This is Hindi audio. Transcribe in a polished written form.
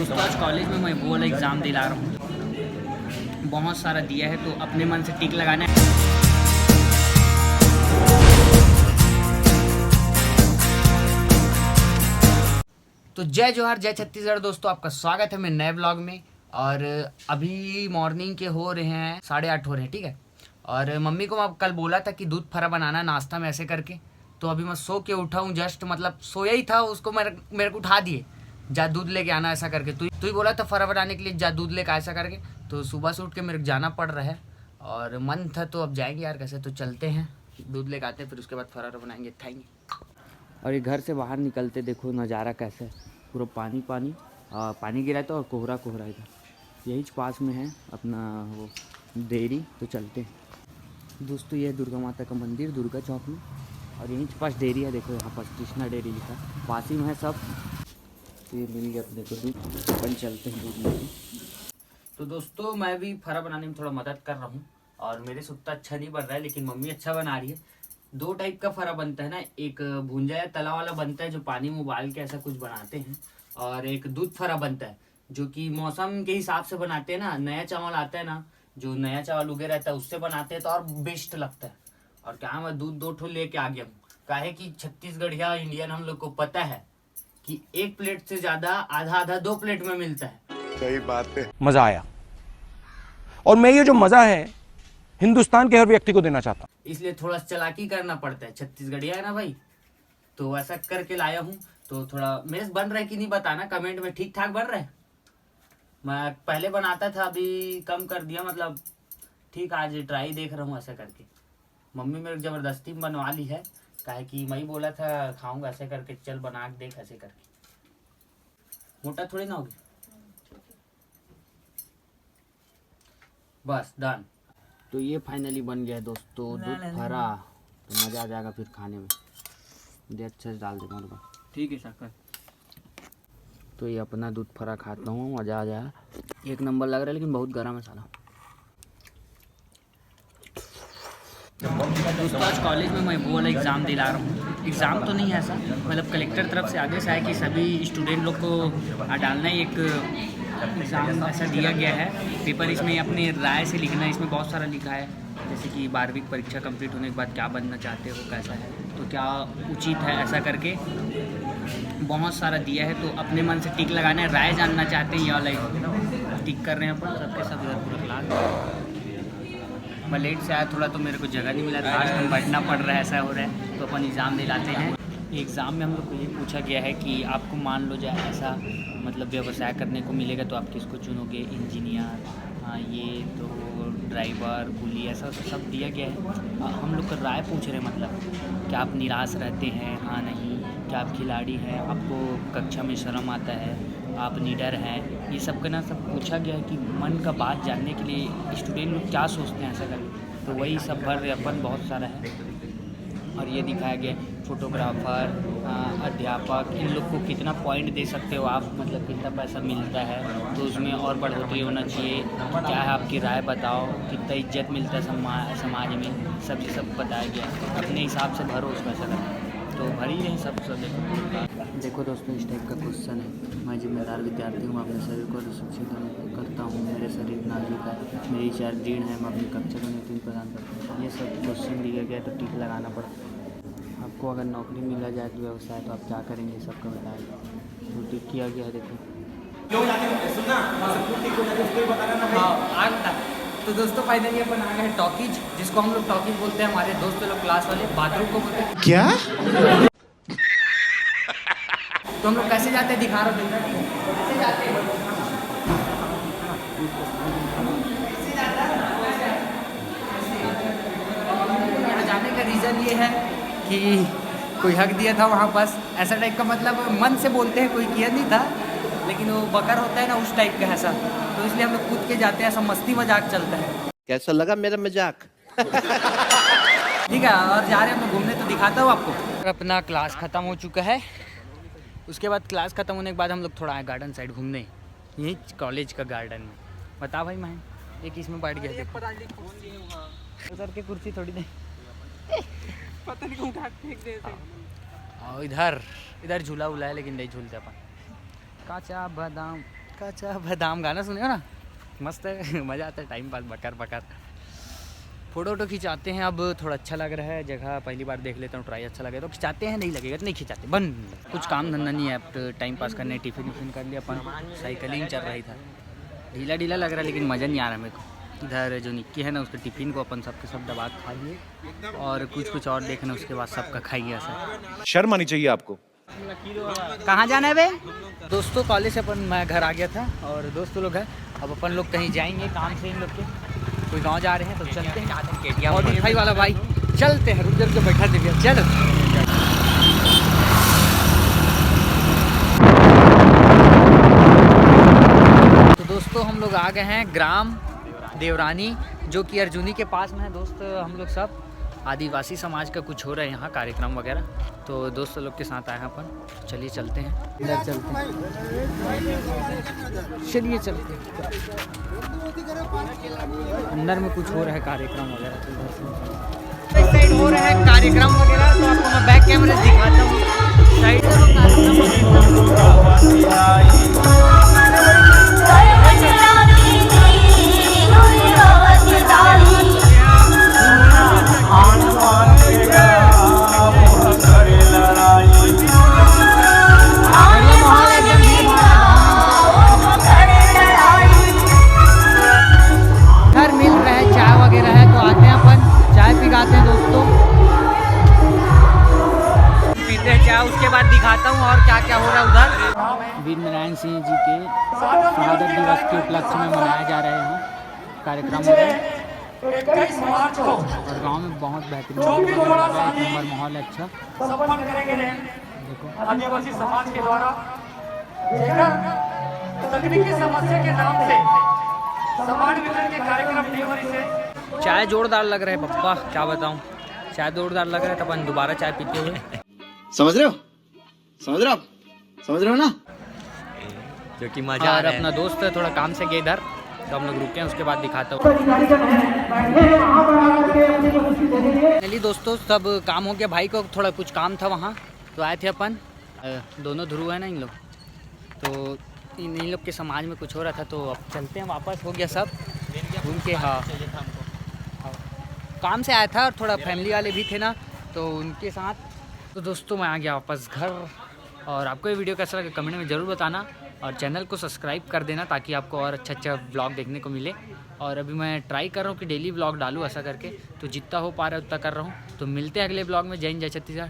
दोस्तों आज कॉलेज में मैं वो वाला एग्ज़ाम दिला रहा हूँ। बहुत सारा दिया है तो अपने मन से टिक लगाना है। तो जय जोहार जय छत्तीसगढ़ दोस्तों, आपका स्वागत है मेरे नए ब्लॉग में। और अभी मॉर्निंग के हो रहे हैं 8:30 हो रहे हैं, ठीक है। और मम्मी को मैं कल बोला था कि दूध फरा बनाना नाश्ता में ऐसे करके, तो अभी मैं सो के उठा हूँ जस्ट, मतलब सोया ही था, उसको मेरे को उठा दिए, जा दूध लेके आना ऐसा करके। तू ही बोला था फरा बनाने के लिए, जा दूध लेके ऐसा करके। तो सुबह से उठ के मेरे को जाना पड़ रहा है और मन था तो अब जाएंगे यार, कैसे तो चलते हैं, दूध लेके आते हैं, फिर उसके बाद फरा बनाएंगे, खाएंगे। और ये घर से बाहर निकलते देखो नज़ारा कैसा है, पूरा पानी पानी पानी गिरा था और कोहरा कोहरा इधर। यही पास में है अपना वो डेयरी, तो चलते हैं दोस्तों। ये है दुर्गा माता का मंदिर दुर्गा चौक में, और यहीं पास डेयरी है, देखो यहाँ पास कृष्णा डेयरी लिखा है, पास ही में है सब। तो ये मिल गया अपने को दूध, अपन चलते हैं दूध लेके। तो दोस्तों मैं भी फरा बनाने में थोड़ा मदद कर रहा हूँ, और मेरे से उतना अच्छा नहीं बन रहा है, लेकिन मम्मी अच्छा बना रही है। दो टाइप का फरा बनता है ना, एक भूंजा या तला वाला बनता है जो पानी में उबाल के ऐसा कुछ बनाते हैं, और एक दूध फरा बनता है जो कि मौसम के हिसाब से बनाते हैं ना। नया चावल आता है ना, जो नया चावल उगे रहता है उससे बनाते हैं तो और बेस्ट लगता है। और क्या मैं दूध 2 ठो लेके आ गया हूँ, काहे कि छत्तीसगढ़िया इंडियन हम लोग को पता है कि एक प्लेट से ज्यादा आधा आधा 2 प्लेट में मिलता है। सही बात है। मजा आया, और मैं ये जो मजा है हिंदुस्तान के हर व्यक्ति को देना चाहता हूं। इसलिए थोड़ा चालाकी करना पड़ता है, छत्तीसगढ़िया है ना भाई, तो ऐसा करके लाया हूँ। तो थोड़ा मेज बन रहा है कि नहीं बताना कमेंट में, ठीक ठाक बन रहा है। मैं पहले बनाता था, अभी कम कर दिया, मतलब ठीक, आज ट्राई देख रहा हूँ ऐसा करके। मम्मी मेरे जबरदस्ती बनवा ली है, काहे कि मैं ही बोला था खाऊंगा ऐसे करके, चल बना के देख ऐसे करके। मोटा थोड़ी ना होगी, बस डन। तो ये फाइनली बन गया है दोस्तों दूध फरा, तो मज़ा आ जाएगा फिर खाने में। दे अच्छे से डाल दे मेरे, ठीक है शक्कर। तो ये अपना दूध फरा खाता हूँ, मज़ा आ जाएगा, एक नंबर लग रहा है, लेकिन बहुत गर्म है साला। दोस्तों आज कॉलेज में मैं वो वाला एग्ज़ाम दिला रहा हूँ। एग्ज़ाम तो नहीं है ऐसा, मतलब कलेक्टर तरफ से आदेश आया कि सभी स्टूडेंट लोग को डालना ही एक एग्ज़ाम ऐसा दिया गया है पेपर। इसमें अपने राय से लिखना है, इसमें बहुत सारा लिखा है, जैसे कि 12वीं की परीक्षा कंप्लीट होने के बाद क्या बनना चाहते हो, कैसा है, तो क्या उचित है, ऐसा करके बहुत सारा दिया है। तो अपने मन से टिक लगाना है, राय जानना चाहते हैं या लाइक टिक कर रहे हैं अपन सबके सब। इधर पूरा क्लास मैं लेट से आया थोड़ा, तो मेरे को जगह नहीं मिला, लास्ट में बैठना पड़ रहा है, ऐसा हो रहा है। तो अपन एग्ज़ाम दिलाते हैं। एग्ज़ाम में हम लोग को ये पूछा गया है कि आपको मान लो जाए ऐसा मतलब व्यवसाय करने को मिलेगा तो आप किसको चुनोगे, इंजीनियर, हाँ ये तो ड्राइवर, कुली, ऐसा सब दिया गया है। हम लोग का राय पूछ रहे हैं, मतलब क्या आप निराश रहते हैं, हाँ नहीं, क्या आप खिलाड़ी हैं, आपको कक्षा में शर्म आता है, आप निडर हैं, ये सब का ना सब पूछा गया है कि मन का बात जानने के लिए स्टूडेंट लोग क्या सोचते हैं ऐसा करके। तो वही सब भर अपन बहुत सारा है। और ये दिखाया गया फोटोग्राफर, अध्यापक, इन लोग को कितना पॉइंट दे सकते हो आप, मतलब कितना पैसा मिलता है, तो उसमें और बढ़ोतरी होना चाहिए, क्या है आपकी राय बताओ, कितना इज्जत मिलता है समाज में, सब बताया गया। अपने हिसाब से भरो उसमें ऐसा करना, तो भर ही रहे सब। देखो दोस्तों इस टाइप का क्वेश्चन है। मैं जिम्मेदार विद्यार्थी हूँ, अपने शरीर को सुरक्षित करता हूँ, मेरे शरीर नाजुक है, मेरी विचार दृढ़ है, मैं अपनी कक्षा को नेतृत्व प्रदान करता हूँ। ये सब क्वेश्चन दिया गया, तो टिक लगाना पड़ता है। आपको अगर नौकरी मिला जाए तो व्यवसाय, तो आप क्या करेंगे सबका बताएगा, तो टिक किया गया है देखो। तो दोस्तों फाइनली अपन आ गए टॉकीज, जिसको हम लोग टॉकीज बोलते हैं, हमारे दोस्त लोग क्लास वाले बाथरूम को बोलते हैं क्या? तो हम लोग कैसे जाते हैं दिखा रहा हूँ, कैसे जाते हैं, यहाँ जाने का रीज़न ये है कि कोई हक दिया था वहाँ पास, ऐसा टाइप का, मतलब मन से बोलते हैं, कोई किया नहीं था, लेकिन वो बकर होता है ना उस टाइप का ऐसा, तो इसलिए हम लोग कूद के जाते हैं, ऐसा मस्ती मजाक चलता है। कैसा लगा मेरा मजाक? ठीक है, और जा रहे हैं हम लोग घूमने, तो दिखाता हूँ आपको। अपना क्लास ख़त्म हो चुका है, उसके बाद क्लास ख़त्म होने के बाद हम लोग थोड़ा आए गार्डन साइड घूमने, यही कॉलेज का गार्डन में। बता भाई, मैं एक इसमें बैठ गया, उधर के कुर्सी थोड़ी नहीं पता नहीं उठा फेंक देते। और इधर झूला उला है, लेकिन नहीं झूलते अपन। काचा बादाम कच्चा चा बादाम गाना सुने हो ना, मस्त है, मज़ा आता है, टाइम पास बकर बकर। फ़ोटो वोटो खिंचाते हैं, अब थोड़ा अच्छा लग रहा है जगह, पहली बार देख लेता हूँ, ट्राई अच्छा लगे तो खिंचाते हैं, नहीं लगेगा तो नहीं खिंचाते, बन। कुछ काम धंधा नहीं है, अब टाइम पास करने, टिफ़िन विफ़िन कर लिया अपन, साइकिलिंग चल रही था, ढीला ढीला लग रहा है लेकिन मज़ा नहीं आ रहा मेरे को। इधर जो निक्की है ना, उसके टिफ़िन को अपन सबके सब दबा खा लिए, और कुछ और देखना, उसके बाद सबका खाइए ऐसा। शर्म आनी चाहिए आपको। कहाँ जाना है बे? दोस्तों कॉलेज से अपन, मैं घर आ गया था और दोस्तों लोग हैं, अब अपन लोग कहीं जाएंगे काम से, इन लोग के कोई गांव जा रहे हैं तो चलते हैं। मॉडिफाई वाला भाई चलते हैं, रुक के बैठा दे भैया, चलो। तो दोस्तों हम लोग आ गए हैं ग्राम देवरानी, जो कि अर्जुनी के पास में है। दोस्त हम लोग सब आदिवासी समाज का कुछ हो रहा है यहाँ कार्यक्रम वगैरह, तो दोस्तों लोग के साथ आए हैं अपन, चलिए चलते हैं, इधर चलते हैं, चलिए चलते हैं। अंदर में कुछ हो रहा है कार्यक्रम वगैरह, तो इधर से इस साइड हो रहा है कार्यक्रम वगैरह, तो आपको मैं बैक कैमरे से दिखाता हूँ। साइड उसके बाद दिखाता हूँ और क्या क्या हो रहा है उधर। वीर नारायण सिंह जी के शहादत दिवस के उपलक्ष्य में मनाया जा रहा है यहाँ कार्यक्रम और गांव में बहुत बेहतरीन नंबर माहौल है, अच्छा देखो। आदिवासी समाज के द्वारा तकनीकी समस्या के नाम से सामान वितरण के कार्यक्रम देवरी से। चाय जोरदार लग रहा है पप्पा, क्या बताऊँ, चाय जोरदार लग रहा है, तो अपन दोबारा चाय पीते हुए, समझ रहे हो, समझ रहे हो आप, समझ रहे हो ना, जो कि मजा आ रहा है। अपना दोस्त थोड़ा काम से गए इधर, तो हम लोग रुके हैं, उसके बाद दिखाता हूँ। चलिए दोस्तों, सब काम हो गया, भाई को थोड़ा कुछ काम था वहाँ, तो आए थे अपन, दोनों ध्रुव है ना इन लोग, तो इन लोग के समाज में कुछ हो रहा था, तो अब चलते हैं वापस, हो गया सब घूम के। हाँ काम से आया था और थोड़ा फैमिली वाले भी थे ना, तो उनके साथ। तो दोस्तों मैं आ गया वापस घर, और आपको ये वीडियो कैसा लगा कमेंट में ज़रूर बताना, और चैनल को सब्सक्राइब कर देना ताकि आपको और अच्छा ब्लॉग देखने को मिले। और अभी मैं ट्राई कर रहा हूँ कि डेली ब्लॉग डालूँ ऐसा करके, तो जितना हो पा रहा है उतना कर रहा हूँ। तो मिलते हैं अगले ब्लॉग में। जय हिंद, जय छत्तीसगढ़।